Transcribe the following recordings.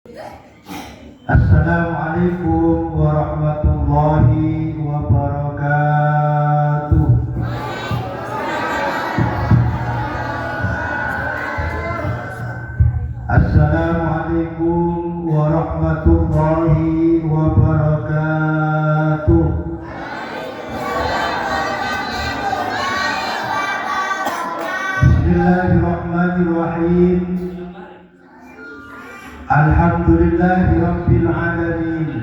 Assalamualaikum warahmatullahi wabarakatuh. Assalamualaikum warahmatullahi wabarakatuh. Bismillahirrahmanirrahim. Alhamdulillahi Rabbil Alamin.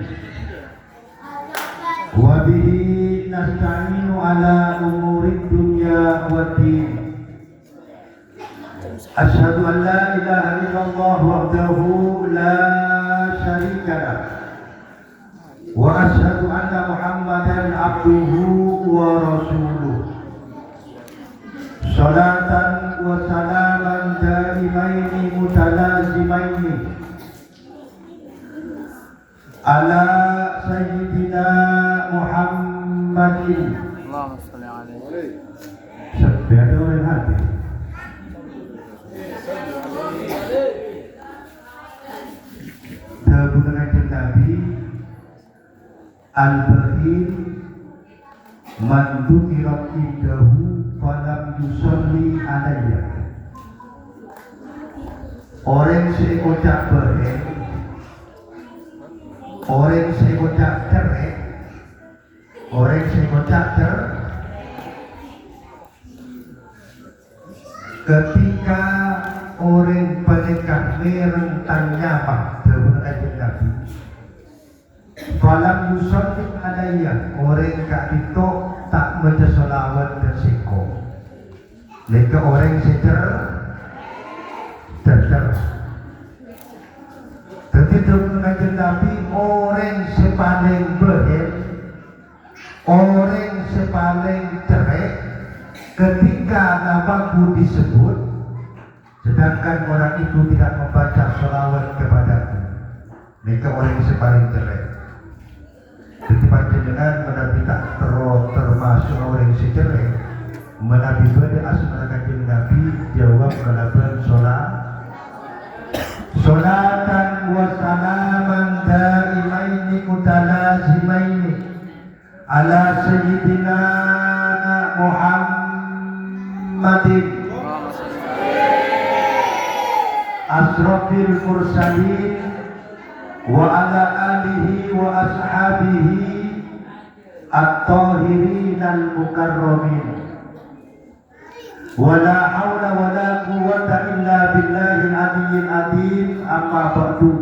Wa bihi nasta'inu ala umurid dunya waddin. Asyhadu an la ilaha illallah wahdahu la syarika lah. Wa asyhadu anna Muhammadan abduhu wa rasuluh. Salatan wa salaman daimaini mutalazimaini ala sayyidina Muhammadin. Allahumma shalli alaihi. Biar orang hati. Terbunuh Nabi Al-Bahir mandukirat indahu falam yusolli alayya. Orang seekocak berhen, orang seekocak cerai, orang seekocak cerai. Ketika orang pendekat merentang nyaman terhadap kanjeng Nabi, falam yusolli alayya, orang kak itu tak baca solawat dan siko. Mereka orang tercer. Jadi terhadap kanjeng Nabi, orang sepaling berhen, orang sepaling cerai. Ketika namaku disebut, sedangkan orang itu tidak membaca sholawat kepadaku, mereka orang yang sepaling cerai. Jadi panjenengan menabi tak termasuk orang yang cerai, menabi pada asma kanjeng Nabi jawab melakukan sholatan wa salaman daimaini mutalazimaini ala sayyidina Muhammadin asrafil mursalin wa ala alihi wa ashabihi at-tahirin al-mukarramin. Wa la hawla wa la quwwata illa billahil aliyyil azim. Amma ba'du.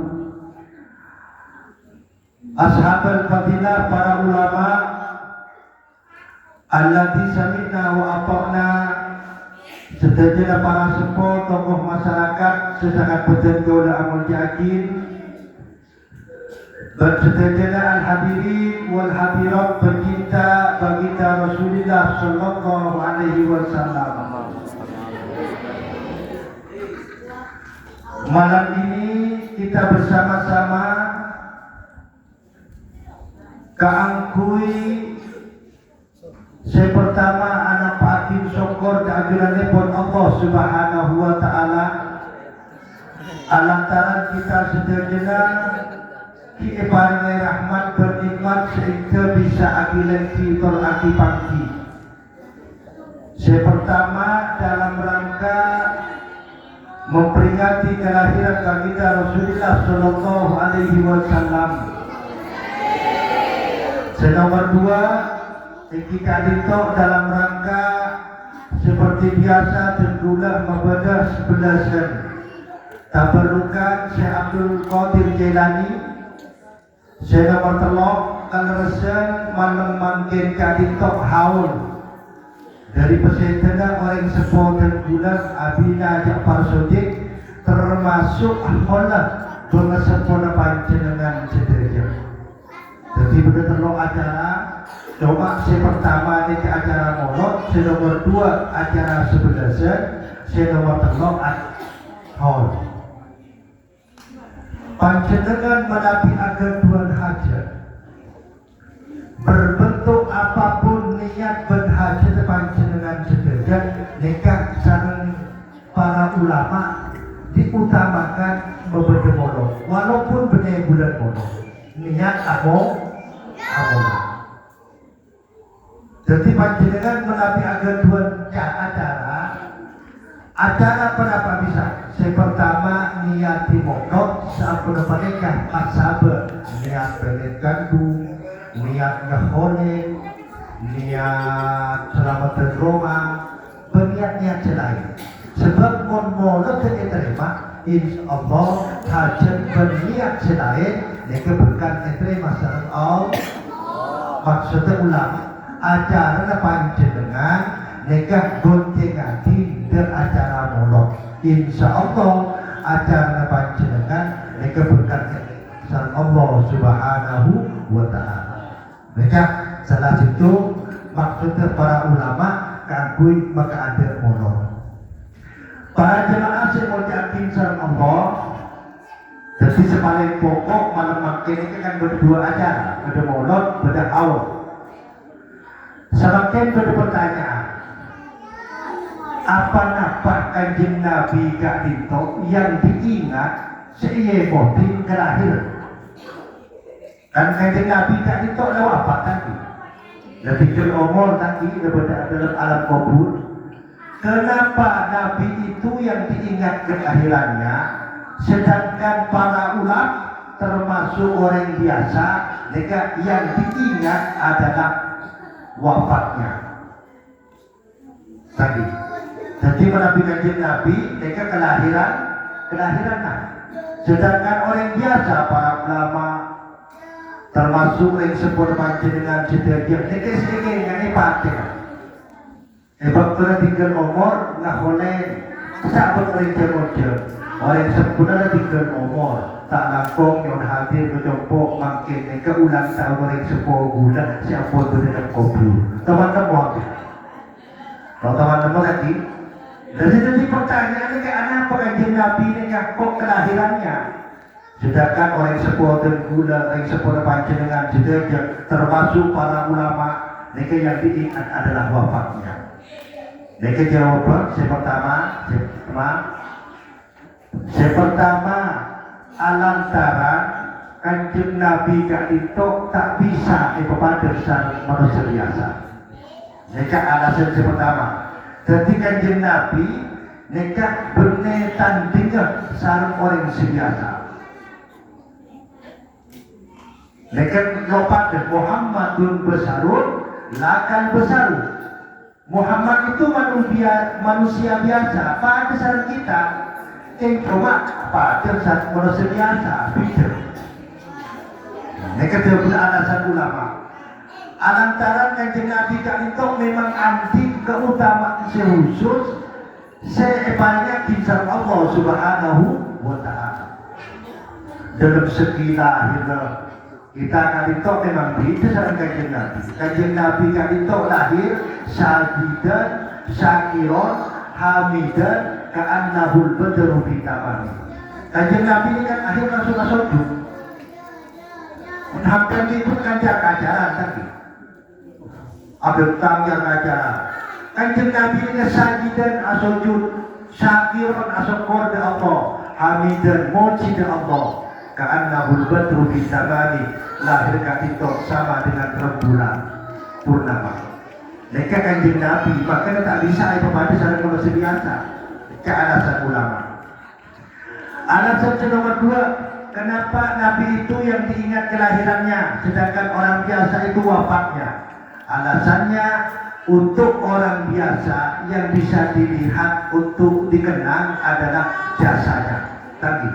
Ashabul fadilah, para ulama, allati sami'na wa ata'na, sedaya para sepuh tokoh masyarakat sesangat bertentu dan amal yakin, sedaya al-hadirin wal hadirat, pecinta baginda Rasulullah sallallahu alaihi wasallam. Malam ini kita bersama-sama kaangkui saya pertama anak patin syukur keagungan pun Allah Subhanahu wa taala alantaran kita sederhana ki paringi rahmat bernikmat sehingga bisa agilenti tol aki. Saya pertama dalam rangka memperingati kelahiran baginda Rasulullah sallallahu alaihi wasallam. Saya nomor dua, ketika itu dalam rangka seperti biasa tentulah membaca sebelasan tabarukan Syekh Abdul Qadir Jailani. Saya nomor telok kalresan malam mangkin kaditok haul dari peserta orang sepuh dan bulan Abina Ja'far Sodik, termasuk holat pengesempurna panjenengan sederhana. Jadi begitu telok acara. Coba saya pertama ini ke acara molot, saya nomor dua acara sebelasan, saya nomor telok haul. Panjenengan menabi agar Tuhan hajat berbentuk apapun niat berhajat panjenengan sederhana nikah sareng para ulama diutamakan beberapa molot. Walaupun benih bulan bodoh niat aku jadi panjenengan menapi agar dua acara penapa bisa yang pertama niat dimokok sampun menikah pas sabar niat belit gandu niat ngehole niat selamatan Roma berniat-niat selain sebab mon-mono terima insya Allah hajat berniat selain mereka bukan terima syarat Allah maksudnya ulang acara panjenengan mereka gontengan tidak acara molok insya Allah acara panjenengan mereka bukan syarat Allah subhanahu wa ta'ala mereka salah situ maksudnya para ulama kagui maka ada molok para jemaah yang mau yakin syarat Allah jadi sepaling pokok malam makin ini kan berdua acara ada molok ada awal semakin ada pertanyaan apa kanjeng Nabi Kak Dito yang diingat seiyebotin kelahiran kan kanjeng Nabi Kak Dito lewat apa tadi lebih umur tadi daripada dalam alam kubur kenapa Nabi itu yang diingat kelahirannya sedangkan para ulama termasuk orang biasa mereka yang diingat adalah wafatnya tadi jadi menabi kanjeng Nabi mereka kelahiran sedangkan orang biasa para ulama termasuk yang sebut panjenengan sederhana mereka sedikit yang ibadah waktu tinggal umur nggak boleh sahabat orang jamoja orang sempurna tinggal umur tak langkong yang hadir berjumpa makin mereka ulang tahun orang sepuluh bulan siapa berdekatan kubur teman-teman kalau teman-teman lagi jadi pertanyaannya ke anak pengajian Nabi ini kok kelahirannya sedangkan orang sepuluh dan gula orang sepuluh panjenengan juga termasuk para ulama mereka yang diingat adalah wafatnya mereka jawaban yang pertama alantaran kanjeng Nabi Kak itu tak bisa kepada manusia biasa mereka alasan yang pertama jadi kanjeng Nabi mereka bernetan dengan sarang orang biasa mereka lopat Muhammadun besarun lakan besarun Muhammad itu manusia biasa pada sarang kita yang cuma pada manusia biasa beda mereka tidak punya alasan ulama alantaran kanjeng Nabi itu memang anti keutamaan khusus sebanyak kisah Allah subhanahu wa ta'ala dalam segi lahir kita itu memang beda sama kanjeng Nabi itu lahir sajidan syakiron hamidan ka'annahul badru bitamani kanjeng Nabi ini kan akhir langsung hampir itu kan ajaran tadi ada tanggal ajaran kanjeng Nabi ini sajidan asujud syakiron asukor de Allah hamidan moji de Allah ka'annahul badru bitamani lahir itu sama dengan rembulan purnama mereka kanjeng Nabi makanya tak bisa kepada sarang manusia biasa ke alasan ulama alasan nomor 2 kenapa Nabi itu yang diingat kelahirannya sedangkan orang biasa itu wafatnya alasannya untuk orang biasa yang bisa dilihat untuk dikenang adalah jasanya tadi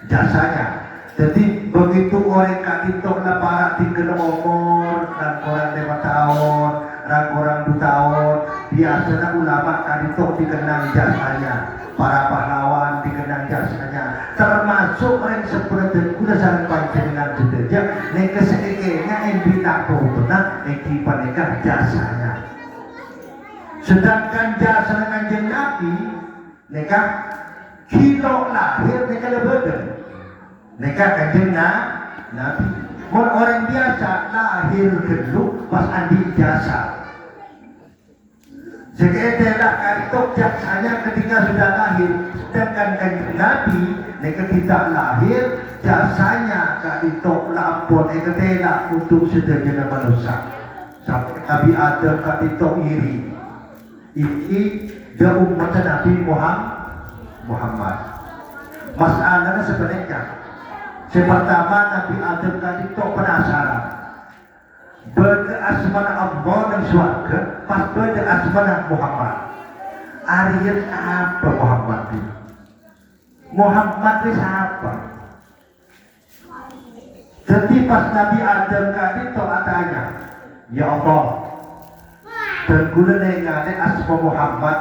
jasanya jadi begitu orang katintok lah para tinggal umur dan orang 5 tahun dan orang 2 tahun biasanya ulama katintok dikenang jasanya para pahlawan dikenang jasanya termasuk orang seperti kuda sarang panjenengan sederja mereka sedikitnya yang bina benar mereka mereka jasanya sedangkan jasa kanjeng Nabi mereka kilo lahir mereka lebih mereka kanjeng Nabi orang biasa lahir dulu pas andi jasa seketelah karitok jasanya ketika sudah lahir sedangkan kanjeng Nabi mereka tidak lahir jasanya kak itu lapor ketela untuk sederhana manusia. Sampai Nabi Adam kak itu iri. Ini dia umat Nabi Muhammad. Masalahnya sebenarnya, pertama Nabi Adam kak itu penasaran. Benda asmana Allah dan suarga, pas benda asmana Muhammad. Aryan apa Muhammad itu? Muhammad itu siapa? Jadi pas Nabi Adam kali itu tanya, ya Allah, berguna dengan asma Muhammad,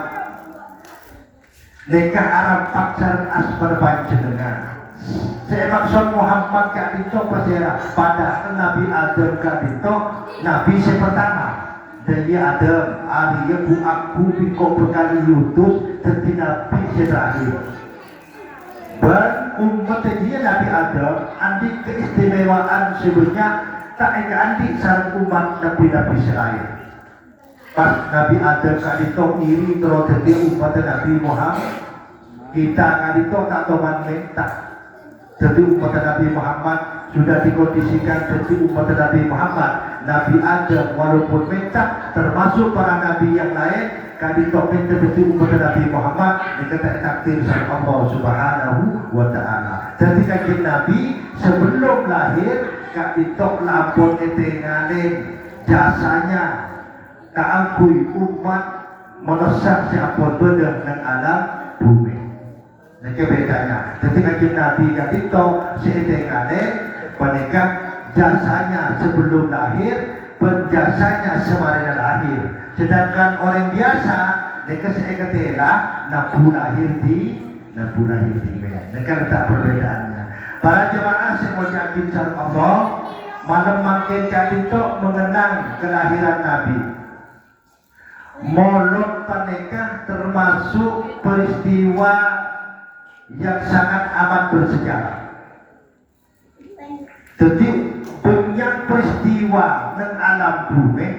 nekah Arab paksar asma panjenengan. Saya maksud Muhammad kali itu pasera, padahal Nabi Adam kali itu Nabi yang pertama. Jadi Adam, Arya bu aku biko berkali lutus, jadi Nabi terakhir. Dan umat dia Nabi Adam, andi keistimewaan sebenarnya tak ada andi sarang umat Nabi Israel. Pas Nabi Adam kali itu iri terus jadi umat Nabi Muhammad, kita kali itu tak toman mentak. Jadi umat Nabi Muhammad sudah dikondisikan jadi umat Nabi Muhammad. Nabi Adam walaupun mentak termasuk para nabi yang lain kali itu minta jadi umat Nabi Muhammad dikatakan takdir sama Allah Subhanahu wa Ta'ala. Jadi kajian Nabi sebelum lahir kali itu lapor etenganin jasanya keangkui umat menesak siapa beda dengan alam bumi. Nah bedanya. Jadi kajian Nabi kali itu seetenganin menikah jasanya sebelum lahir, penjasanya semarina lahir. Sedangkan orang biasa, mereka seekatela nabu lahir di Medan. Mereka letak perbedaannya. Para jemaah yang mau yakin sama Allah, malam makin jadi itu mengenang kelahiran Nabi. Molot pernikahan termasuk peristiwa yang sangat amat bersejarah. Jadi banyak peristiwa dan alam bumi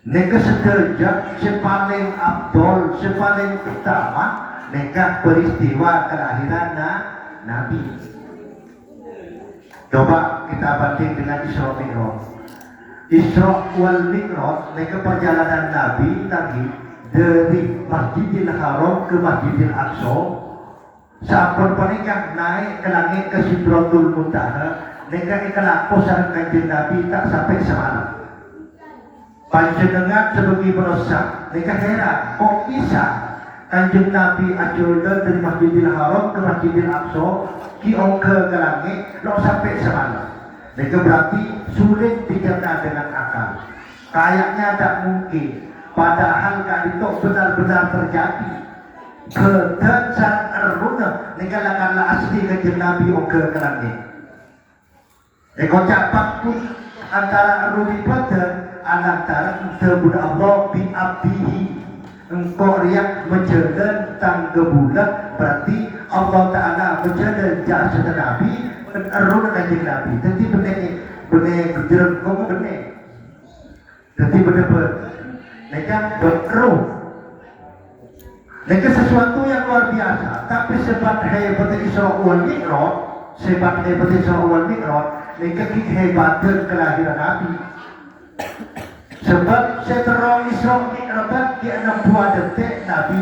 mereka sederajat sepaling abdol, sepaling utama mereka peristiwa kelahiran Nabi. Coba kita banding dengan Isra Mi'raj. Isra wal Mi'raj mereka perjalanan Nabi tadi dari Masjidil Haram ke Masjidil Aqsa. Sampun pernikahan naik ke langit ke Sidratul Muntaha, mereka ikhlas sareng kanjeng Nabi tak sampai semalam. Panjenengan sebagai perusak, mereka heran kok bisa kanjeng Nabi ajudan dari Masjidil Haram ke Masjidil Aqsa, kiong ke langit, lo sampai semalam. Mereka berarti sulit dicerna dengan akal. Kayaknya tak mungkin. Padahal kali itu benar-benar terjadi. Kedan sang aruna negalakanlah asli kanjeng Nabi ke langit. Eko capak pun antara rubi badan antara terbun Allah bi abdihi engkau riak menjaga tangga bulan berarti Allah Ta'ala menjaga jasa Nabi aruna kanjeng Nabi. Jadi benar kejeran kamu benar. Jadi benar mereka berkeruh. Mereka sesuatu yang luar biasa, tapi sebab hebat Isra wal Mi'raj, sebab hebat Isra wal Mi'raj, mereka kehebatan kelahiran Nabi. Sebab setelah Isra Mi'raj di 62 detik Nabi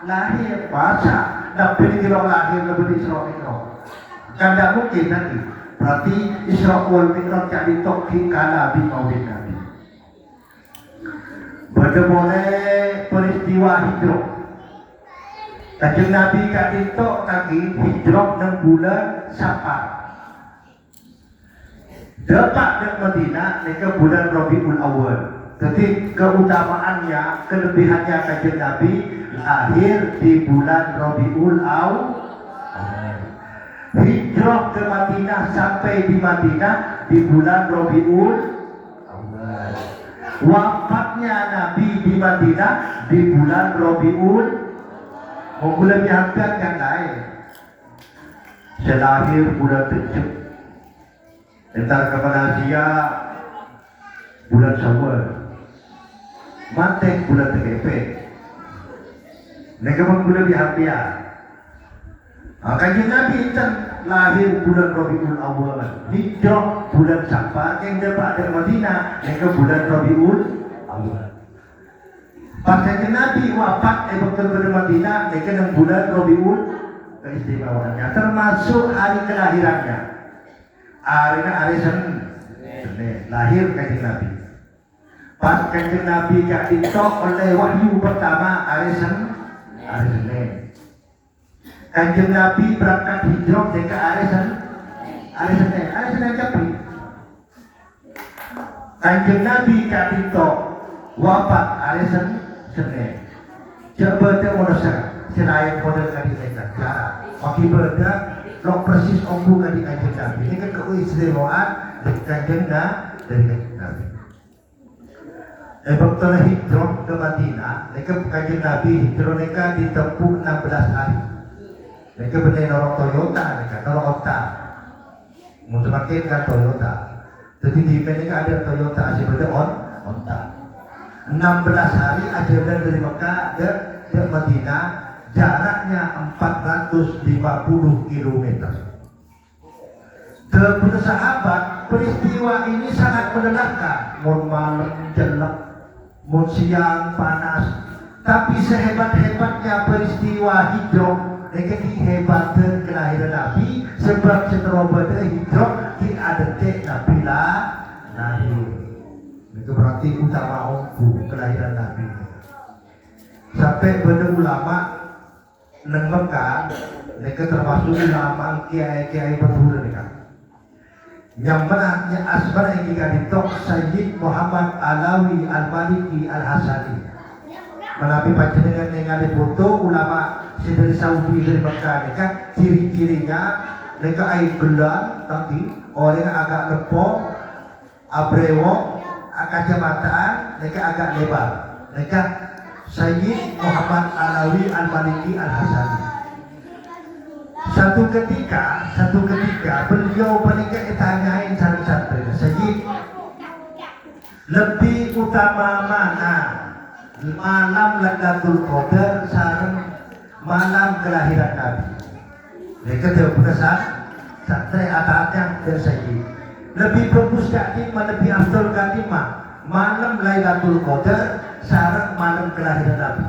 lahir, masa Nabi kira lahir lebih Isra Mi'raj. Kan tidak mungkin nanti. Berarti Isra wal Mi'raj jadi toki kala Nabi maulid Nabi. Boleh peristiwa hijrah. Kanjeng Nabi itu lagi hijrah dan bulan Safar. Dapat di Madinah mereka bulan Rabiul Awal. Jadi keutamaannya, kelebihannya kanjeng Nabi lahir di bulan Rabiul Awal. Hijrah ke Madinah sampai di Madinah di bulan Rabiul Awal. Wafatnya Nabi di Madinah di bulan Rabiul bulan diangkat yang lain. Selahir bulan Rejab. Entar kepada Asia bulan Syawal. Manteng bulan TGP. Mereka pun bulan diangkat. Kanjeng Nabi intan lahir bulan Rabiul Awal, hijrah bulan Safar, yang dapat dari Madinah, mereka bulan Rabiul Awal. Pas kanjeng Nabi wafat betul pada Madinah, mereka dalam bulan Rabiul keistimewaannya, termasuk hari kelahirannya. Hari Senin, lahir kanjeng Nabi. Pas kanjeng Nabi gak ditok oleh wahyu pertama hari Senin. Kanjeng Nabi berangkat hijrah ke hari Senin Kapi. Kanjeng Nabi gak ditok wafat hari Senin. Coba dia merasa selain model kali mereka. Wakil berda lok persis ombu kali kanjeng Nabi. Ini kan keistimewaan dari kanjeng Nabi. Waktu hijrah ke Madinah, mereka kanjeng Nabi hijrah mereka ditempuh 16 hari. Mereka benar orang Toyota, mereka orang Honda. Mau semakin kan Toyota. Jadi di mereka ada Toyota aja benar Honda. 16 hari aja dari Mekah ke Madinah, jaraknya 450 km. Kepada sahabat, peristiwa ini sangat melelahkan. Mau malam jelek, mau siang panas. Tapi sehebat-hebatnya peristiwa hijrah, mereka dihebatkan kelahiran Nabi. Sebab setelah hijrah, kita ada Nabi lahir. Itu berarti utama umpu kelahiran Nabi. Sampai pada ulama neng Mekah, mereka termasuk ulama kiai-kiai betul mereka. Yang mana yang asal yang ditok Sayyid Muhammad Alawi Al-Maliki Al-Hasani. Menapi panjenengan yang ada foto ulama dari Saudi dari Mekah mereka ciri-cirinya mereka air gelang tapi orang agak lepok, abrewok, kacamataan mereka agak lebar. Mereka Sayyid Muhammad Alawi Al-Maliki Al-Hasani. Satu ketika beliau menikah ditanyain santri-santri, Sayyid, lebih utama mana malam Lailatul Qadar sareng malam kelahiran Nabi? Mereka jawab santri atatnya dari Sayyid, lebih bagus katimah, lebih afdal katimah malam Lailatul Qadar sareng malam kelahiran Nabi.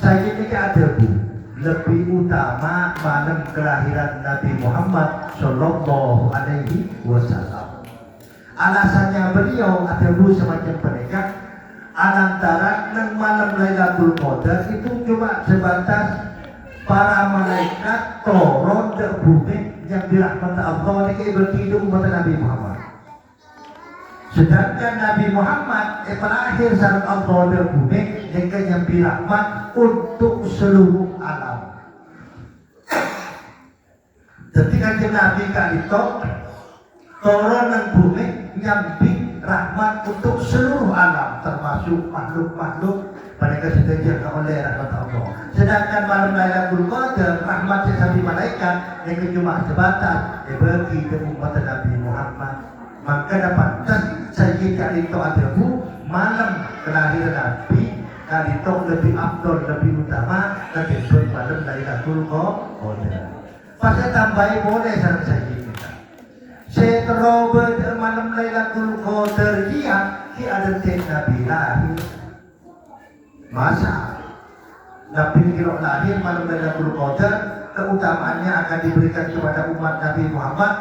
Sayyid ini ada bu, lebih utama malam kelahiran Nabi Muhammad Sallallahu Alaihi Wasallam. Alasannya beliau ada bu semacam mereka antara malam Lailatul Qadar itu cuma sebatas para malaikat turun ke bumi yang dirahmati Allah ini bertidur umat Nabi Muhammad. Sedangkan Nabi Muhammad terakhir saat Allah di bumi yang dirahmat untuk seluruh alam. Jadi kanjeng Nabi kalito turun ke bumi nyambi rahmat untuk seluruh alam termasuk makhluk-makhluk mereka sudah dijaga oleh rahmat Allah. Sedangkan malam Lailatul Qadar rahmat sesama malaikat yang cuma sebatas bagi umat Nabi Muhammad. Maka dapat Sayyid kalito adabu malam kelahiran Nabi kalito lebih afdol, lebih utama ketimbang malam Lailatul Qadar. Pasal tambahin boleh sareng Sayyid kita. Setelah malam Lailatul Qadar dia ada Nabi lahir. Masa Nabi kira lahir malam Lailatul Qadar, keutamaannya akan diberikan kepada umat Nabi Muhammad.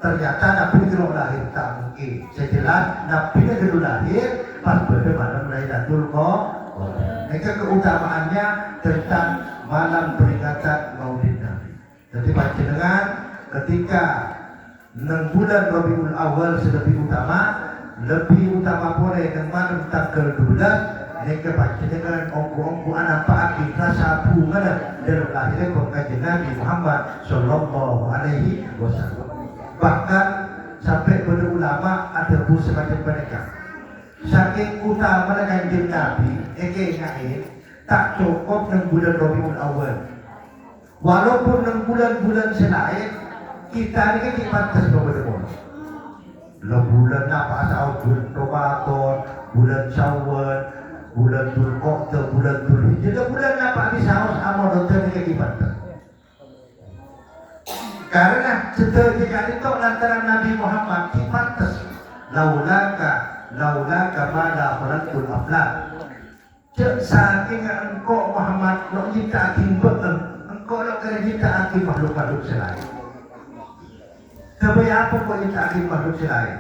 Ternyata Nabi kira lahir tak mungkin. Sejelas Nabi kira lahir pas pada malam Lailatul Qadar. Mereka keutamaannya tentang malam peringatan Maulid Nabi. Jadi panjenengan ketika 6 bulan Rabiul Awal lebih utama boleh dengan malam tanggal 12 mereka panjenengan ongku anak pakai rasa bunga dalam lahirnya pengajian Nabi Muhammad Sallallahu Alaihi Wasallam. Bahkan sampai pada ulama ada bu semacam mereka saking utama kanjeng Nabi ngain tak cukup 6 bulan Rabiul Awal. Walaupun 6 bulan selain kita ini kan dipantas beberapa bulan apa asal bulan Ramadan, bulan Syawal, bulan Dzulqa'dah, bulan Dzulhijjah, bulan apa bisa harus amal dokter ini dipantas. Karena setelah itu lantaran Nabi Muhammad dipantas laulaka mala khalaqul aflak. Cek saking engkau Muhammad lo kita akibat engkau lo kena kita akibat makhluk-makhluk selain. Sebab apa kau kita akibat makhluk selain?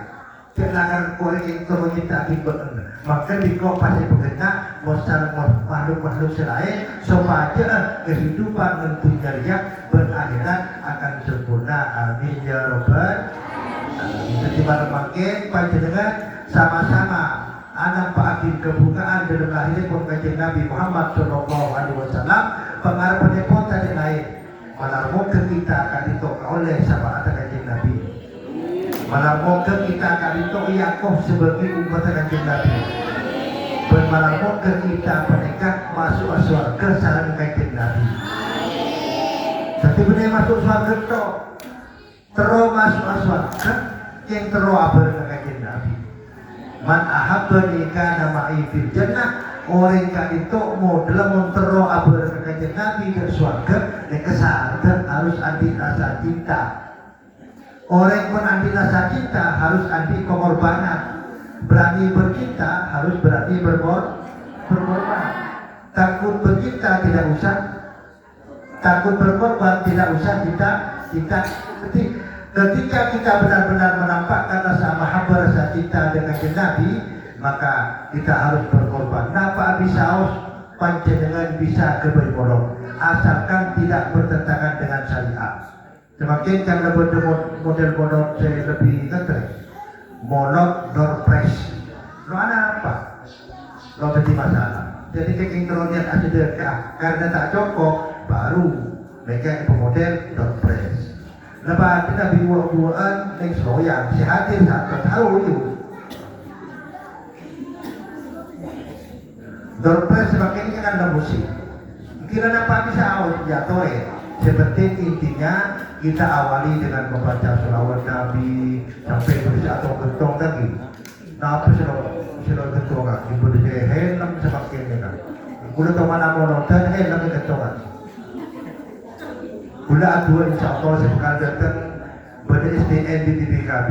Cek lantaran kau yang kau kita akibat maka di kau pasti bergerak masalah makhluk-makhluk selain supaya kehidupan tentunya yang berakhirat akan sempurna. Amin ya Rabbal. Jadi pada makin panjenengan sama-sama anak pakin kebukaan dalam lahirnya pun kajian Nabi Muhammad Sallallahu Alaihi Wasallam pengharapannya pun tadi lain malah moga kita akan ditok oleh sahabat kajian Nabi malah moga kita akan ditok Yakub sebagai umat kajian Nabi dan malah moga kita menikah masuk surga sarang kajian Nabi. Jadi benar masuk surga terus masuk surga yang terus abar kajian Nabi. Man ahabbani kana ma'i fil jannah. Orang itu mau dalam mentero abar kajian Nabi dan surga dan kesadaran harus anti rasa cinta. Orang pun anti rasa cinta harus anti pengorbanan. Berani bercinta harus berani berkorban. Takut bercinta tidak usah. Takut berkorban tidak usah kita. Ketika kita benar-benar menampakkan rasa mahabbah, rasa cinta dengan Nabi, maka kita harus berkorban. Napa bisa panjenengan bisa keberborong, asalkan tidak bertentangan dengan syariat. Semakin jangan model-model saya lebih ngetrek, monok doorpress. Lo ada apa? Lo jadi masalah. Jadi kekintronya ada dekat karena tak cukup baru mereka pemodel doorpress. Lepas kita biwa-biwaan yang seloyang, si hadir satu tahu itu. Doorpress semakin kan ada musik. Kira apa bisa awal jatuh ya. Seperti intinya kita awali dengan membaca selawat Nabi sampai berusaha atau gentong lagi. Nah apa selawat gentong kan? Ibu dia helm semakin kan. Kuda tahu mana mau nonton helm gentongan. Kula dua insya Allah saya bakal datang pada SDN di TPKB.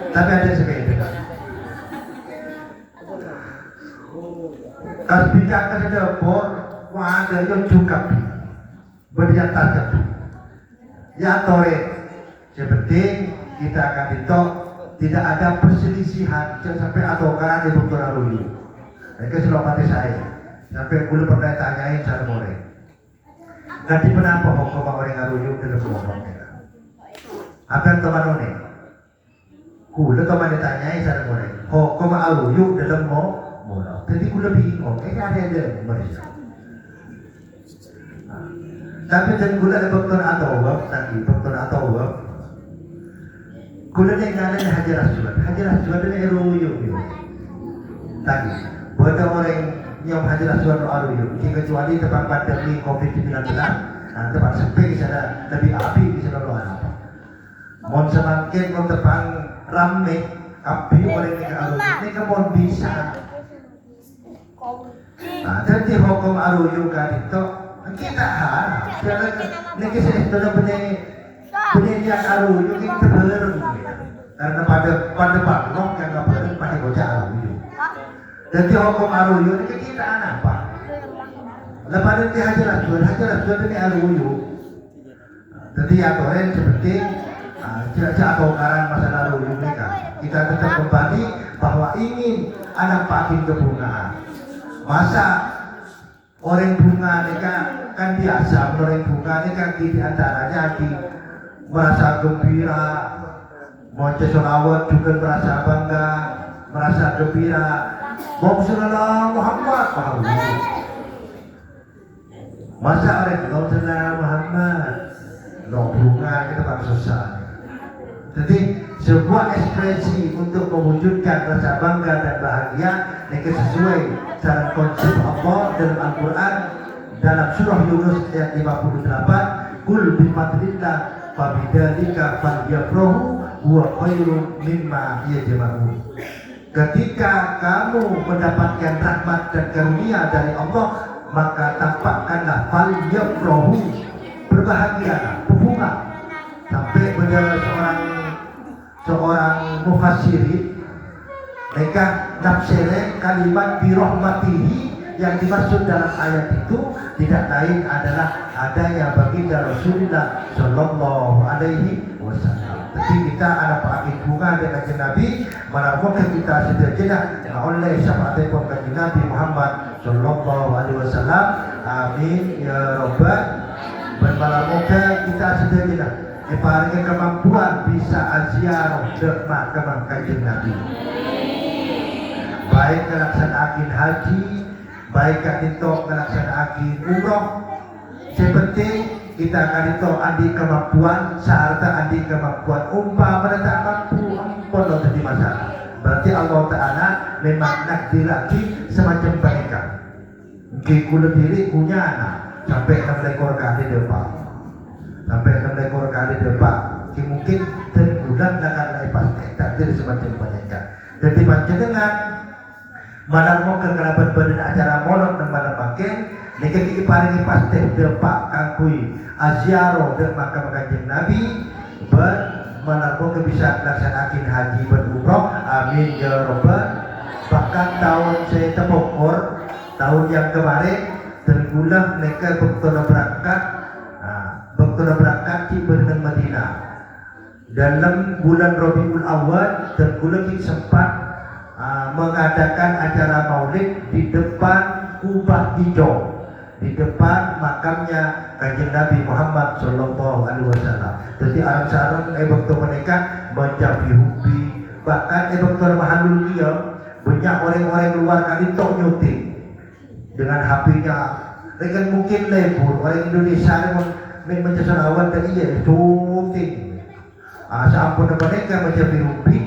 Tapi ada sepeda. Kalau bicara ke dapur, ada yang juga berdiam tajam. Ya tore, seperti kita akan ditok tidak ada perselisihan sampai atau karena di Bukit Arulu. Mereka selalu mati saya. Sampai kula pernah tanyain saya boleh. Nanti kenapa hukum orang aruyuk dalam kelompok mereka? Apa yang teman ini? Kula teman ditanyai saya mulai. Hukum aruyuk dalam mono. Jadi kula bingung. Ada mereka. Tapi dan kula ada dokter atau wab tadi dokter atau wab. Kula ni ngalan Hajar Aswad. Hajar Aswad ni aruyuk itu. Tadi buat orang yang Hajar Aswad aruyuk, kecuali tempat pandemi COVID-19, tempat sepi di sana lebih api di sana luar. Mon semakin mon depan ramai api orang yang aruyuk, ini kemon bisa. Jadi hukum aruyuk kan itu kita jangan ini kita sudah punya yang aruyuk kita belum karena pada bangun yang nggak belum pada bocah aruyuk. Jadi hukum aruyuk ini kita apa? Lepas itu Hajar Aswad ini aruyuk. Jadi aturan seperti atau karang masalah aruyuk ini kan. Kita tetap kembali bahwa ingin anak pakin kebungaan. Masa orang bunga ini kan biasa, orang bunga ini kan di antaranya di merasa gembira, mau selawat juga merasa bangga, merasa gembira. Sallallahu Muhammad masa orang Sallallahu Muhammad bunga kita tak susah. Jadi sebuah ekspresi untuk mewujudkan rasa bangga dan bahagia yang sesuai dengan konsep Allah dalam Al-Quran dalam surah Yunus ayat 58, Qul bifadlillah fabidzalika falyafrahu huwa khairun mimma yajma'un. Ketika kamu mendapatkan rahmat dan karunia dari Allah, maka tampakkanlah falyafrahu, berbahagialah, berbunga sampai pada seorang mufassirin mereka nafsirnya kalimat birahmatihi yang dimaksud dalam ayat itu tidak lain adalah adanya baginda Rasulullah Shallallahu Alaihi Wasallam. Jadi kita ada pakai bunga dengan Nabi, melakukan kita sederhana oleh syafaat Nabi Nabi Muhammad Shallallahu Alaihi Wasallam. Amin ya Rabbal. Bermalamoga kita sederhana diparingi kemampuan bisa aziarah demak kemangkajen Nabi. Baik melaksanakan haji, baik kita melaksanakan umroh. Sepenting kita akan itu adi kemampuan serta adi kemampuan umpama tak mampu ampun jadi masalah. Berarti Allah Ta'ala memang nakdiraki semacam mereka. Kikula diri punya anak sampai 6 ekor kali depan, sampai 6 ekor kali depan. Mungkin terbulan akan lepas takdir semacam mereka. Jadi macam dengan malam mau kekerabat badan acara molok dan malam makin mereka diparingi pasti depak kangkui aziaro dan makam kanjeng Nabi bermalaku bisa melaksanakan haji berumroh. Amin ya Rabbal. Bahkan tahun saya temukor tahun yang kemarin tergulang mereka berangkat di Berenang Madinah dalam bulan Rabiul Awal. Tergulang sempat mengadakan acara maulid di depan Kubah Hijau, di depan makamnya kanjeng Nabi Muhammad Sallallahu Alaihi Wasallam. Jadi arang-sarang waktu mereka mencapai hobi, bahkan waktu mahalul dia banyak orang-orang luar kali tok nyuting dengan HP-nya. Mereka mungkin lebur orang Indonesia memang selawan dari dia syuting. Sampun mereka mencapai hobi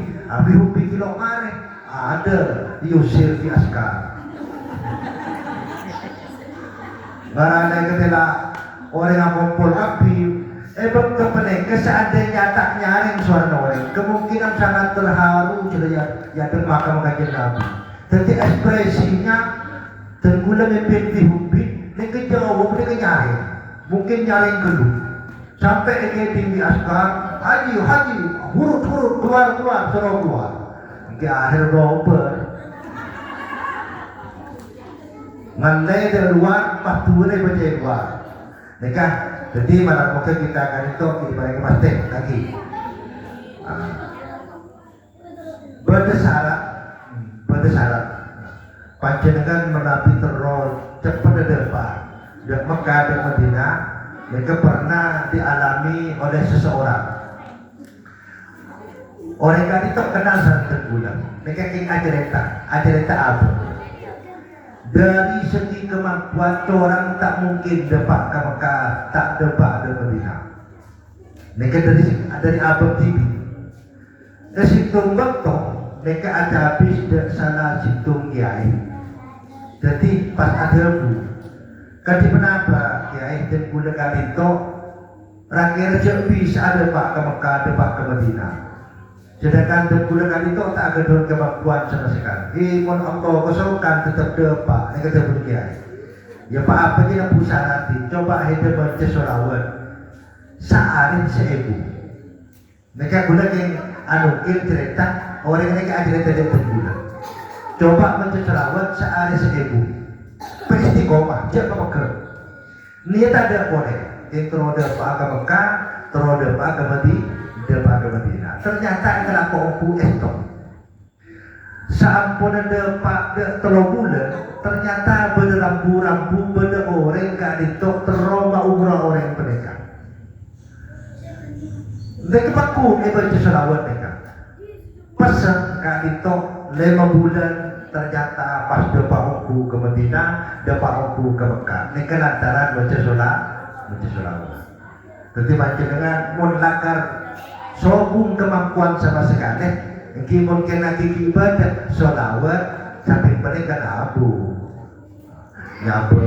kilo kemarin ada Yusir di Askar. Barangnya ketika orang yang kumpul api, betul mereka seandainya tak nyaring suara orang, kemungkinan sangat terharu sudah ya termakan kajian Nabi. Jadi ekspresinya tergulang mimpi hobi, mereka jawab mereka nyaring, mungkin nyaring dulu. Sampai ke tinggi Askar, haji, huruf keluar, suruh keluar. Ke akhir dober mandai dari luar patuhnya baca luar mereka. Jadi malam mungkin kita akan itu dibalik pasti lagi berdasyarat panjenengan menabi terus cepat depan dari Mekah dan Madinah. Mereka pernah dialami oleh seseorang. Orang kan itu kenal sama tergulang. Mereka ingin ajareta apa? Dari segi kemampuan orang tak mungkin depak ke Mekah, tak depak ke Madinah. Mereka dari abad TV. Situng waktu mereka ada habis salah situng kiai. Jadi pas ada bu, kadi menapa kiai dan gula kali itu rakyat bisa ada pak ke Mekah, depak ke Madinah. Sedangkan tergunakan itu tak ada daun kemampuan sama sekali. Imun Allah kosongkan tetap depak. Ini kata berkiai. Ya pak apa yang pusarati. Coba hidup baca sholawat. Sehari seibu. Mereka gunakan anukil cerita. Orang mereka ada cerita yang terguna. Coba baca sholawat sehari seibu. Peristiqomah. Jangan pakai. Niat ada boleh. Intro depak ke Mekah. Intro depak ke Madinah. Ternyata adalah kau itu. Sampun depak telur bulan, ternyata berambu-rambu beda orang gak ditok teroma umrah orang mereka. Mereka paku baca selawat mereka. Pesan gak ditok 5 bulan, ternyata pas depak aku ke Madinah, depak aku ke Mekah. Mereka lantaran baca selawat. Jadi macam dengan munlakar sobung kemampuan sama sekali. Mungkin kena kiki ibadah sholawat sampai mereka abu nyabe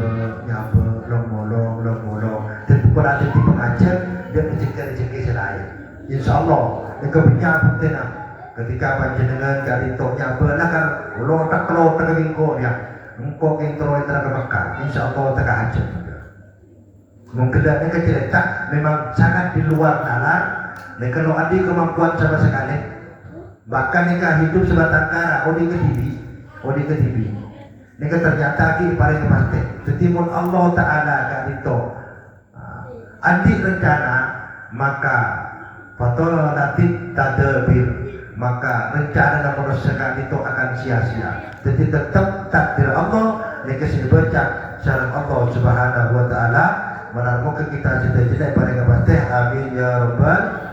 long molong dan bukan ada di pengajar dia rezeki selain. Insya Allah mereka punya bukti ketika panjenengan kali itu nyabe lah kan lo tak kalau terkingko ya engkau intro itu ke Mekah. Insya Allah tak ajar. Mungkin mereka cerita memang sangat di luar nalar. Nek kalau ada kemampuan sama sekali, bahkan nikah hidup sebatang kara, odi ke TV. Nek ternyata ki paling mati. Setimun Allah Taala kan itu. Andi rencana maka fatol nanti tadbir, maka rencana dan perusahaan itu akan sia-sia. Jadi tetap takdir Allah yang kasih baca syarat Allah Subhanahu wa taala menaruh ke kita cita-cita pada kebaikan. Amin ya rabbal